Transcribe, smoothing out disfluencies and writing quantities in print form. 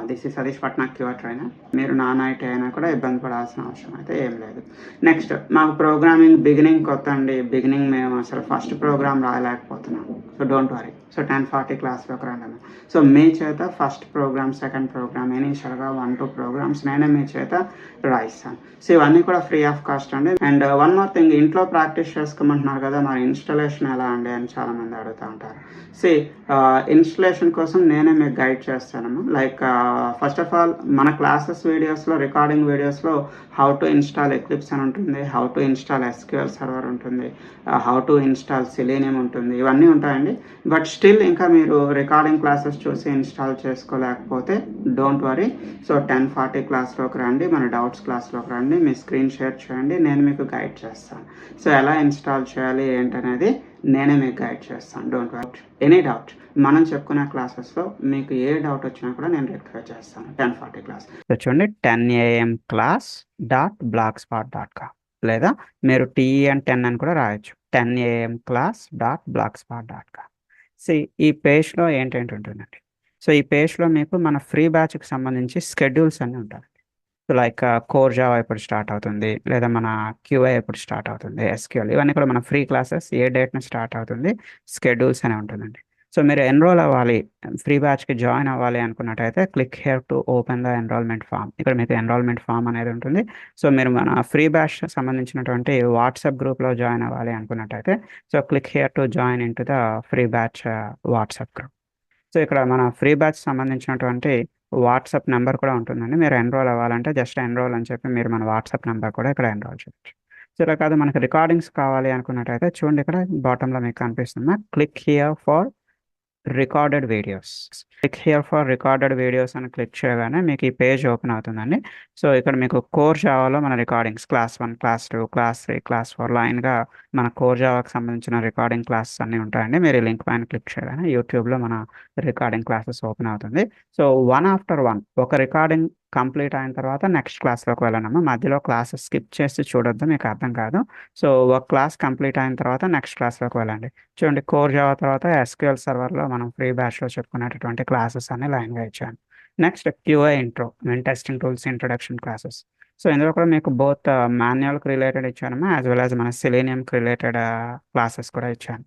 This is Satish Patnaik your trainer. మీరు non IT అయినా కూడా ఇబ్బంది పడాల్సిన అవసరం అయితే ఏం లేదు. నెక్స్ట్ మాకు ప్రోగ్రామింగ్ బిగినింగ్ కొత్త అండి. బిగినింగ్ మేము అసలు ఫస్ట్ ప్రోగ్రామ్ రాయలేకపోతున్నాము. So don't worry. సో 10:40 క్లాస్లోకి రండి. సో మీ చేత ఫస్ట్ ప్రోగ్రామ్, సెకండ్ ప్రోగ్రామ్, ఇనీషియల్గా 1-2 ప్రోగ్రామ్స్ నేనే మీ చేత రాయిస్తాను. సో ఇవన్నీ కూడా ఫ్రీ ఆఫ్ కాస్ట్ అండి. అండ్ వన్ మోర్ థింగ్, ఇంట్లో ప్రాక్టీస్ చేసుకోమంటున్నారు కదా, మరి ఇన్స్టాలేషన్ ఎలా అండి అని చాలామంది అడుగుతూ ఉంటారు. సి ఇన్స్టలేషన్ కోసం నేనే మీకు గైడ్ చేస్తాను. లైక్ ఫస్ట్ ఆఫ్ ఆల్ మన క్లాసెస్ వీడియోస్లో, రికార్డింగ్ వీడియోస్లో హౌ టు ఇన్స్టాల్ ఎక్లిప్స్ అని ఉంటుంది, how to install SQL server ఉంటుంది, హౌ టు ఇన్స్టాల్ సెలీనియం ఉంటుంది, ఇవన్నీ ఉంటాయండి. బట్ స్టిల్ ఇంకా మీరు రికార్డింగ్ క్లాసెస్ చూసి ఇన్స్టాల్ చేసుకోలేకపోతే డోంట్ వరీ. సో 10:40 క్లాస్లోకి రండి, మన డౌట్స్ క్లాస్లోకి రండి, మీ స్క్రీన్ షేర్ చేయండి, నేను మీకు గైడ్ చేస్తాను. సో ఎలా ఇన్స్టాల్ చేయాలి ఏంటనేది నేనే మీకు గైడ్ చేస్తాను. Don't worry. ఎనీ డౌట్ మనం చెప్పుకునే క్లాసెస్లో మీకు ఏ డౌట్ వచ్చినా కూడా నేను రెక్టిఫై చేస్తాను. 10:40 క్లాస్ చూడండి, 10am.blogspot.com లేదా మీరు TEN10 అని కూడా రాయొచ్చు, 10amclass.blogspot.com. సో ఈ పేజ్లో ఏంటంటే ఉంటుందండి, సో ఈ పేజ్లో మీకు మన ఫ్రీ బ్యాచ్కి సంబంధించి స్కెడ్యూల్స్ అన్నీ ఉంటాయి. సో లైక్ కోర్ జావా ఎప్పుడు స్టార్ట్ అవుతుంది, లేదా మన క్యూఐ ఎప్పుడు స్టార్ట్ అవుతుంది, ఎస్క్యూఎల్, ఇవన్నీ కూడా మన ఫ్రీ క్లాసెస్ ఏ డేట్న స్టార్ట్ అవుతుంది, స్కెడ్యూల్స్ అనే ఉంటుందండి. సో మీరు ఎన్రోల్ అవ్వాలి, ఫ్రీ బ్యాచ్కి జాయిన్ అవ్వాలి అనుకున్నట్టయితే click here to open the enrolment form. ఇక్కడ మీకు ఎన్రోల్మెంట్ ఫామ్ అనేది ఉంటుంది. సో మీరు మన ఫ్రీ బ్యాచ్ సంబంధించినటువంటి వాట్సాప్ గ్రూప్లో జాయిన్ అవ్వాలి అనుకున్నట్టయితే so click here to join in to the free batch WhatsApp group. So ఇక్కడ మన ఫ్రీ బ్యాచ్ సంబంధించినటువంటి వాట్సాప్ నెంబర్ కూడా ఉంటుందండి. మీరు ఎన్రోల్ అవ్వాలంటే జస్ట్ ఎన్రోల్ అని చెప్పి మీరు మన వాట్సాప్ నెంబర్ కూడా ఇక్కడ ఎన్రోల్ చేయొచ్చు. సో ఇలా కాదు మనకి రికార్డింగ్స్ కావాలి అనుకున్నట్టయితే చూడండి, ఇక్కడ బాటంలో మీకు కనిపిస్తుంది, click here for recorded videos. Click here for recorded videos అని క్లిక్ చేయగానే మీకు ఈ పేజ్ ఓపెన్ అవుతుందండి. సో ఇక్కడ మీకు కోర్ జావాలో మన recordings class 1, class 2, class 3, class 4 లైన్గా మన కోర్ జావాకి సంబంధించిన రికార్డింగ్ క్లాసెస్ అన్నీ ఉంటాయండి. మీరు ఈ లింక్ పైన క్లిక్ చేయగానే యూట్యూబ్లో మన రికార్డింగ్ క్లాసెస్ ఓపెన్ అవుతుంది. సో వన్ ఆఫ్టర్ వన్ ఒక రికార్డింగ్ కంప్లీట్ అయిన తర్వాత నెక్స్ట్ క్లాస్లోకి వెళ్ళనమ్మా. మధ్యలో క్లాసెస్ స్కిప్ చేసి చూడొద్దు, మీకు అర్థం కాదు. సో ఒక క్లాస్ కంప్లీట్ అయిన తర్వాత నెక్స్ట్ క్లాస్లోకి వెళ్ళండి. చూడండి, కోర్ జావా తర్వాత ఎస్క్యూఎల్ సర్వర్లో మనం ఫ్రీ బ్యాచ్లో చెప్పుకునేటటువంటి క్లాసెస్ అన్ని లైన్గా ఇచ్చాను. Next QA intro and testing tools introduction classes. So ఇందులో కూడా మీకు బోత్ మాన్యువల్కి రిలేటెడ్ ఇచ్చానమ్మా, యాజ్ వెల్ యాజ్ మన సెలీనియంకి రిలేటెడ్ క్లాసెస్ కూడా ఇచ్చాను.